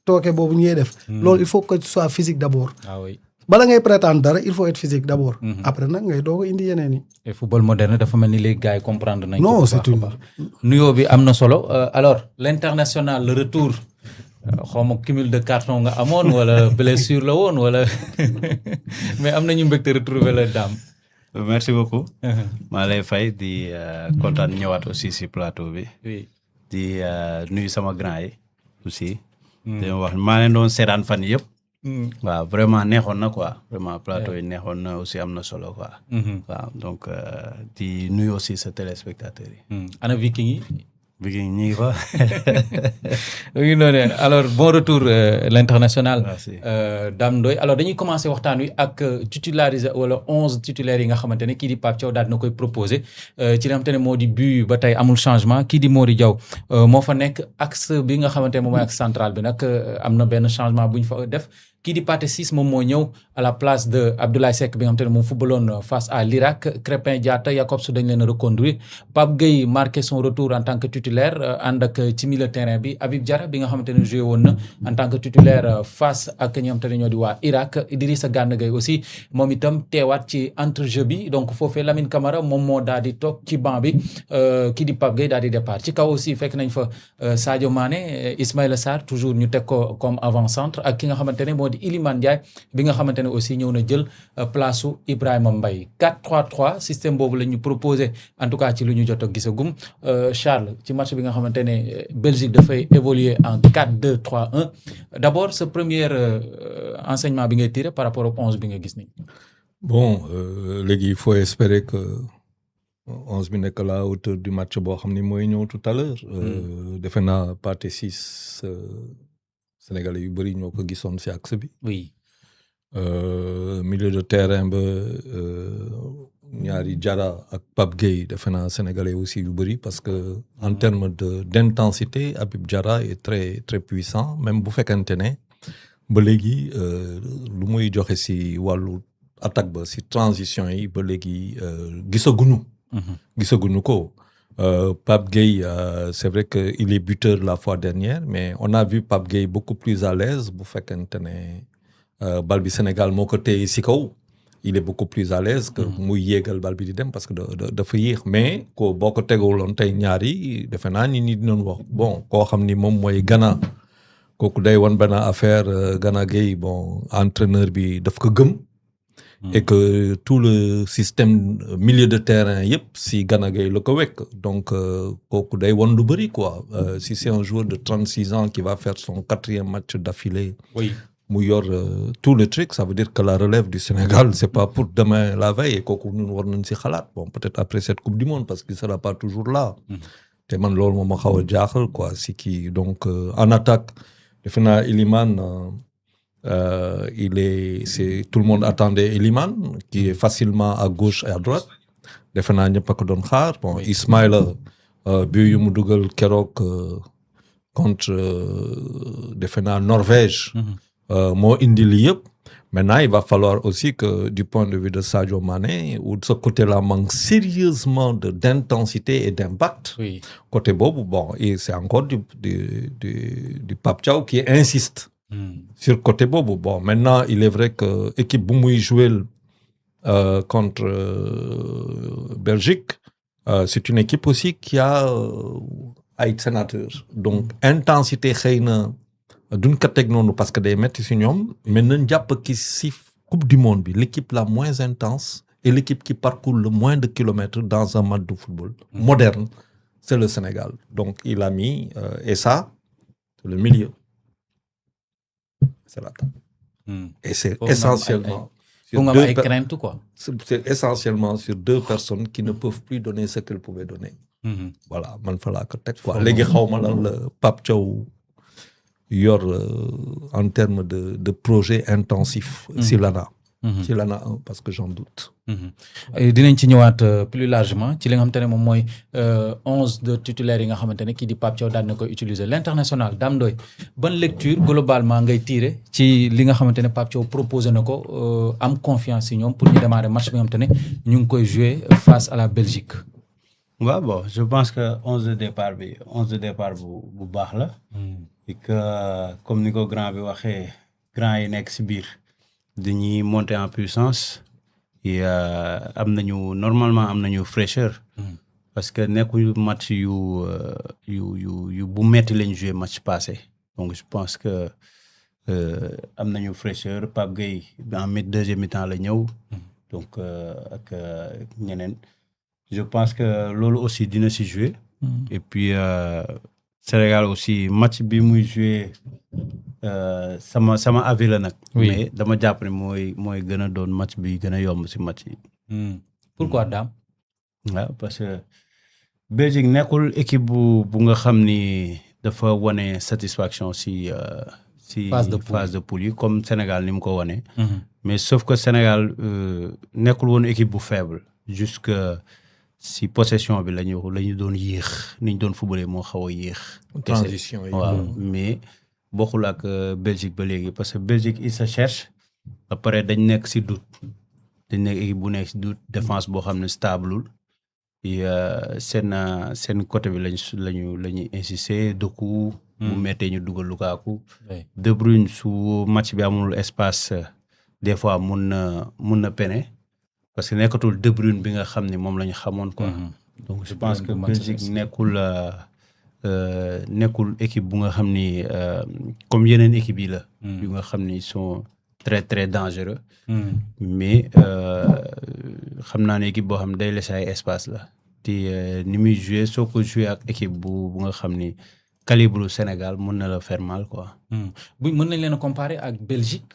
tooke boobu ñuy def. loolu il faut que tu sois physique d'abord. ah oui. bala ngay prétendre dara il faut être physique d'abord. après nag ngay doog a indi yeneen yi. et football moderne dafa mel ni léegi gars yi comprendre nañ. non c'est une nuyoo bi am na solo alors l'international le retour xaw ma cumul de carton nga amoon wala blessure la woon wala mais am nañu mbégte retrouver la Dame. merci beaucoup. maa lay fay di kontaan ñëwaat aussi si plateau bi. oui di nuyu sama grand yi aussi. di wax maa leen doon seetaan fan yëpp. waaw vraiment neexoon na quoi vraiment plateau yi neexoon na aussi am na solo quoi. waaw donc di nuyu aussi sa téléspectateurs yi. ana Viking yi. Viking ñi ngi fa. oui noonu alors bon retour l'international. Merci. Dame Ndoye alors dañuy commencer waxtaan wi ak titulariser wala 11 titulaires yi nga xamante ne kii di Pape Thiaw daal dina koy proposer ci li nga xamante ne moo di but ba tey amul changement kii di Mody Diaw moo fa nekk axe bi nga xamante ne moom mooy axe central bi nag am na benn changement bu ñu fa def. kii di Pathé Ciss moom moo ñëw à la place de Abdoulaye Seck bi nga xamante ne moom footballoon face à l'Irak Crépin Diatta Jakobs dañ leen a reconduire Pape Gueye marqué son retour en tant que titulaire ànd ak ci milieu terrain bi Habib Diarra bi nga xamante ne joué woon na en tant que titulaire face ak ñi nga xamante ne ñoo di waa Irak Idrissa Gana Gueye aussi moom itam teewaat ci entrejeu bi donc foofee Lamine Camara moom moo daal di toog ci banc bi kii di Pape Gueye daal di départ ci kaw aussi fekk nañ fa Sadio Mané Ismaïla Sarr toujours ñu teg ko comme avant-centre ak ki nga xamante ne moo di Iliman Ndiaye bi nga xamante ne aussi ñëw na jël place su Ibrahima Mbaye 4-3-3 système boobu la ñu proposé en tout cas ci lu ñu jot a gisagum Charles ci match bi nga xamante ne Belgique dafay évoluer en 4-2-3-1 d'abord ce premier enseignement bi ngay tiré par rapport au 11 bi nga gis ni bon léegi il faut espérer que 11 bi nekk à la hauteur du match boo xam ni mooy ñëw tout à l'heure defe naa Pathé Ciss Sénégalais yu bëri ñoo ko gisoon ci axe bi. oui. Milieu de terrain ba ñaari Diarra ak Pape Gueye defe naa Sénégalais aussi yu bëri parce que en termes d'intensité Habib Diarra est très très puissant même bu fekkente ne ba léegi lu muy joxe ci wàllu attaque ba ci transition yi ba léegi gisaguñu ko. Pape Gueye, c'est vrai qu'il est buteur la fois dernière, mais on a vu Pape Gueye beaucoup plus à l'aise. Bu fekkente ne bal bi Sénégal moo ko téye ci kaw il est beaucoup plus à l'aise que muy yéegal bal bi di dem parce que dafa yéex mais boo ko tegawuloon tey ñaari defe naa ni dinañ wax bon koo xam ni moom mooy Gana kooku day wan benn affaire Gana Gueye bon entraîneur bi daf ko gëm. Et que tout le système milieu de terrain yëpp si Gana Gueye la ko wekk donc kooku day wan lu bëri quoi si c'est un joueur de 36 ans qui va faire son 4e match d'affilée oui mu yor tout le truc ça veut dire que la relève du Sénégal c'est pas pour demain la veille et kooku ñun war nañ si xalaat bon peut-être après cette coupe du monde parce qu'il sera pas toujours là te man loolu moom ma xaw a jaaxal quoi si kii donc en attaque defe naa Iliman tout le monde attendait Iliman qui est facilement à gauche et à droite defe naa ñëpp a ko doon xaar bon Ismaïla bi yu mu dugal keroog contre defe naa Norvège moo indi li yëpp maintenant il va falloir aussi que du point de vue de Sadio Mané où de ce côté-là manque sérieusement d'intensité et d'impact oui côté boobu bon et c'est encore du Pape Thiaw qui insiste sur côté boobu bon maintenant il est vrai que équipe bu muy jouer contre Belgique c'est une équipe aussi qui a ay sénateurs donc intensité xëy na duñ ko teg noonu parce que day metti ci ñoom mais nañ jàpp ki ci coupe du monde bi l'équipe la moins intense et l'équipe qui parcourt le moins de kilomètres dans un match de football moderne c'est le Sénégal donc il a mis et ça le milieu c'est l'attaque. Et c'est essentiellement c'est essentiellement sur deux personnes qui ne peuvent plus donner ce qu'elles pouvaient donner. Voilà man fa laa ko teg quoi léegi xawma lan la Pape Thiaw yor en termes de projet intensif si l'ANA ci l'ANA 1 parce que j'en doute. dinañ ci ñëwaat plus largement ci li nga xamante ne moom mooy 11 de titulaires yi nga xamante ne kii di Pape Thiaw daan na koy utiliser l'international Dame Ndoye ban lecture globalement ngay tirer ci li nga xamante ne Pape Thiaw proposé na ko am confiance ci ñoom pour ñu démarrer match bi nga xamante ne ñu ngi koy jouer face à la Belgique. waaw bon je pense que 11 de départ bu baax la. et que comme ni ko grand bi waxee grand yi nekk si biir dañuy monter en puissance et normalement am nañu fraîcheur. Parce que nekkuñu match yu bu metti lañ joué match passé donc je pense que am nañu fraîcheur. Pape Gueye en deuxième mi-temps la ñëw donc ak ñeneen je pense que loolu aussi dina si jouer. Et puis Sénégal aussi match bi muy joué sama avis la nag. mais dama jàpp ne mooy gën a doon match bi gën a yomb si match yi. Pourquoi Dame? waaw parce que Belgique nekkul équipe bu nga xam ni dafa wane satisfaction si phase de poule yi comme Sénégal ni mu ko wane. mais sauf que Sénégal nekkul woon équipe bu faible jusque si possession bi lañu doon yéex ni ñu doon footballé moo xaw a yéex. transition yi waaw mais bokkul ak Belgique ba léegi parce que Belgique il se cherche ba pare dañ nekk si doute dañ nekk équipe bu nekk si doute défense boo xam ne stableul. Et seen côté bi lañu insister Doku bu mettee ñu dugal Lukaku. De Bruyne su match bi amul espace des fois mun na peine parce que nekkatul De Bruyne bi nga xam ne moom la ñu xamoon quoi. donc je pense que Belgique nekkul équipe bu nga xam ni comme yeneen équipe yi la. yu nga xam ni ils sont très très dangereux. mais xam naa ne équipe boo xam day laisser ay espace la te ni muy jouer soo ko jouer ak équipe bu nga xam ni calibre Sénégal mën na la faire mal quoi. bu mën nañ leen a comparer ak Belgique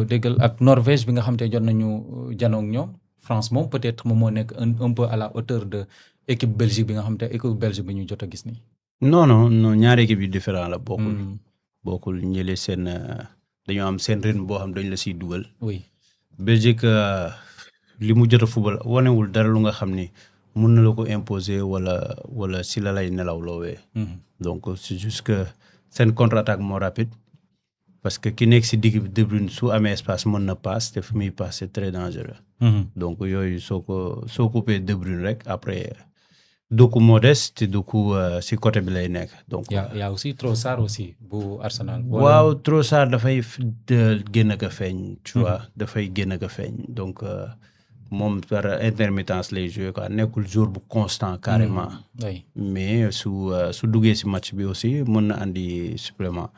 déggal ak Norvège bi nga xam te jot nañu janoo ak ñoom France moom peut-être moom moo nekk un peu à la hauteur de équipe Belgique bi nga xam te équipe Belgique bi ñu jot a gis nii. non ñaari équipe yu différent la bokkul ñële seen dañoo am seen rythme boo xam dañ la siy dugal. oui Belgique li mu jot a football wanewul dara lu nga xam ni mun na la ko imposer wala si la lay nelaw loowee. donc c'est juste que seen contre-attaque moo rapide parce que ki nekk si digg bi De Bruyne su amee espace mën na passe te fu muy passe c'est très dangereux. donc yooyu soo coupé De Bruyne rek après Doku modeste te Doku si côté bi lay nekk donc. y a aussi Trossard aussi bu Arsenal. waaw Trossard dafay génn ak a feeñ. tu vois dafay génn ak a feeñ donc moom par intermittence lay jouer quoi nekkul jour bu constant carrément. mais su duggee si match bi aussi mën na andi supplément.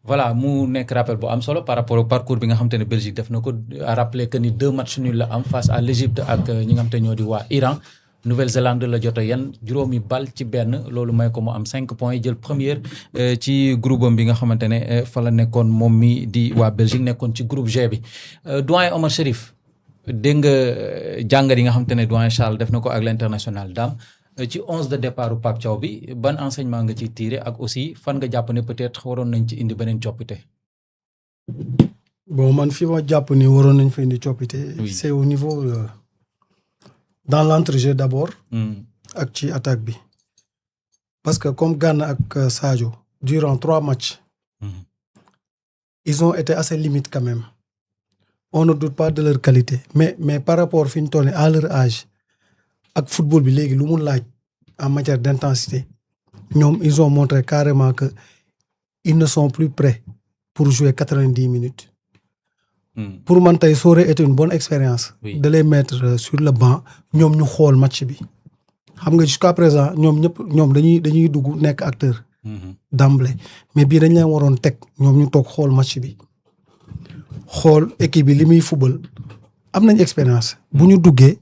voilà mu nekk rappel bu am solo par rapport au parcours bi nga xam te ne Belgique def na ko à rappeler que ni 2 matchs nuls la am face à l'Égypte ak ñi nga xam te ñoo di waa Iran. Nouvelle-Zélande la jot a yan 5 bal ci benn loolu may ko mu am 5 points jël première ci groupe am bi nga xamante ne fa la nekkoon moom mi di waa Belgique nekkoon ci groupe G bi. doyen Omar Chérif dégg nga jàngat yi nga xamante ne doyen Charles def na ko ak l'international Dame ci 11 de départ u Pape Thiaw bi ban enseignement nga ciy tiré ak aussi fan nga jàpp ne peut-être waroon nañ ci indi beneen coppite. bon man fi ma jàpp ni waroon nañ fa indi coppite. c'est au niveau. Dans l'entrejeu d'abord. ak ci attaque bi. parce que comme Gana ak Sadio durant 3 matchs. ils ont été assez limites quand même. on ne doute pas de leur qualité mais par rapport fi ñu toll nii à leur âge ak football bi léegi lu mu laaj en matière d'intensité ñoom ils ont montré carrément que ils ne sont plus prêts pour jouer 90 minutes. pour man tey ça aurait été une bonne expérience. de les mettre sur le banc ñoom ñu xool match bi. xam nga jusqu'à présent ñoom dañuy dugg nekk acteur. d'emblée mais bii dañ leen waroon teg ñoom ñu toog xool match bi. xool équipe bi li muy football am nañ expérience bu ñu duggee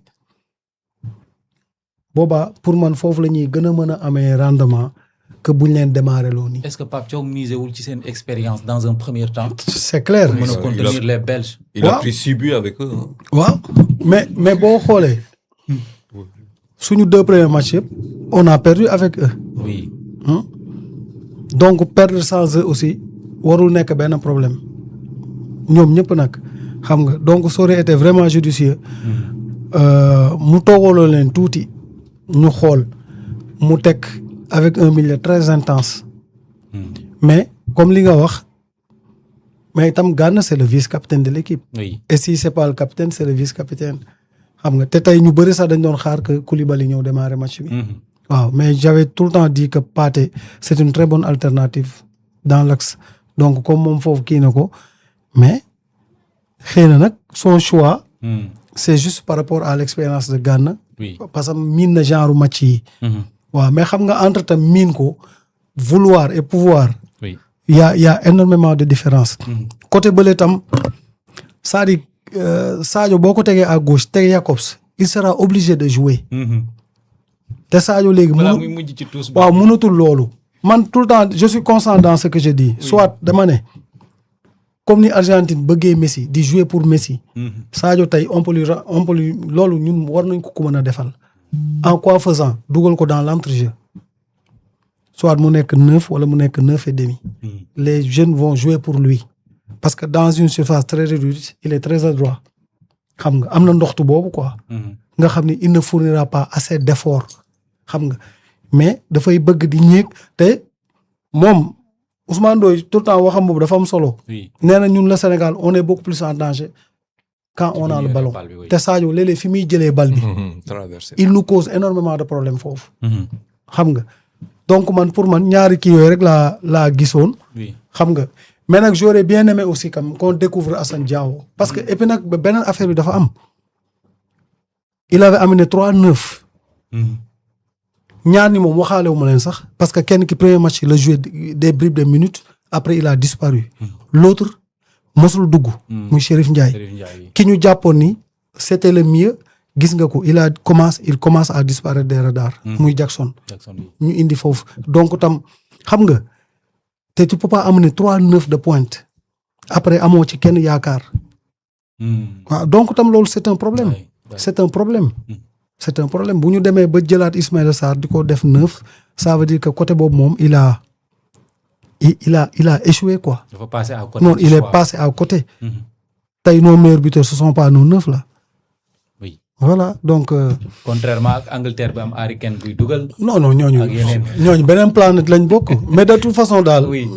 boobaa pour man foofu la ñuy gën a mën a amee rendement que bu ñu leen démarrer loo nii. est-ce que Pape Thiaw misé wul ci seen expérience dans un premier temps. c'est clair. mën a contenir les Belges. il a pris 6 buts avec eux. waaw mais boo xoolee suñu 2 premiers matchs yëpp on a perdu avec eux. oui. donc perdre sans eux aussi warul nekk benn problème. ñoom ñëpp nag xam nga donc ça aurait été vraiment judicieux mu toogaloo leen tuuti ñu xool mu teg avec un milieu très intense. mais comme li nga wax mais itam Gana c'est le vice-capitaine de l'équipe. oui. et si c'est pas le capitaine c'est le vice-capitaine. xam nga te tey ñu bëri sax dañ doon xaar que Koulibaly ñëw démarrer match bi. waaw mais j'avais tout le temps dit que Pathé c'est une très bonne alternative dans l'axe donc comme moom foofu kii na ko mais xëy na nag son choix c'est juste par rapport à l'expérience de Gana oui parce que miin na genre match yi waaw mais xam nga entre tam miin ko vouloir et pouvoir oui il y a énormément de différence côté bële tam c'est-à-dire Sadio boo ko tegee à gauche teg Jacobs il sera obligé de jouer te Sadio léegi balaa muy mujj ci tous waaw mënatul loolu man tout le temps je suis constant dans ce que je dis soit dama ne comme ni Argentine bëggee Messi di jouer pour Messi Sadio tey on peut lui loolu ñun war nañ ko mën a defal en quoi faisant dugal ko dans l'entrejeu soit mu nekk 9 wala mu nekk 9,5 les jeunes vont jouer pour lui parce que dans une surface très réduite il est très adroit xam nga am na ndoxtu boobu quoi nga xam ni il ne fournira pas assez d'efforts xam nga mais dafay bëgg di ñéeg te moom Ousmane Ndoye tout le temps waxam boobu dafa am solo nee na ñun le Sénégal on est beaucoup plus en danger quand on a le ballon te Sadio léeg-léeg fi muy jëlee bal bi il nous cause énormément de problèmes foofu xam nga donc man pour man ñaari kii yooyu rek laa gisoon xam nga mais nag j'aurais bien aimé aussi qu'on découvre Assane Diao parce que et puis nag beneen affaire bi dafa am il avait amené 3-9 ñaar ñi moom waxaale wu ma leen sax parce que kenn ki premier match il a joué des bribes de minutes après il a disparu l'autre mosul dugg muy Chérif Ndiaye ki ñu jàppoon ni c'était le mieux gis nga ko il commence à disparaître des radars muy Jackson ñu indi foofu donc tam xam nga te tu peux pas amener 3-9 de pointe après amoo ci kenn yaakaar waaw donc tam loolu c'est un problème c'est un problème c'est un problème bu ñu demee ba jëlaat Ismaïla Sarr di ko def 9 ça veut dire que côté boobu moom il a échoué quoi. dafa passé à côté. non il est passé à côté. tey nos meilleurs buteurs ce sont pas nos 9 là. oui voilà donc. contrairement ak Angleterre bi am Harry Kane buy dugal. non ñooñu beneen planète lañ bokk. mais de toute façon daal. oui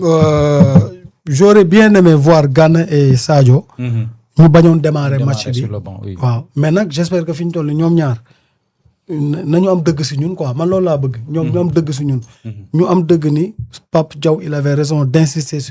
j'aurais bien aimé voir Gana et Sadio. ñu bañoon démarrer match bi waaw mais nag j'espère que fi ñu toll nii ñoom ñaar. nañu am dëgg si ñun quoi man loolu laa bëgg ñoom ñu am dëgg si ñun ñu am dëgg ni Pape Diaw il avait raison d'insister sur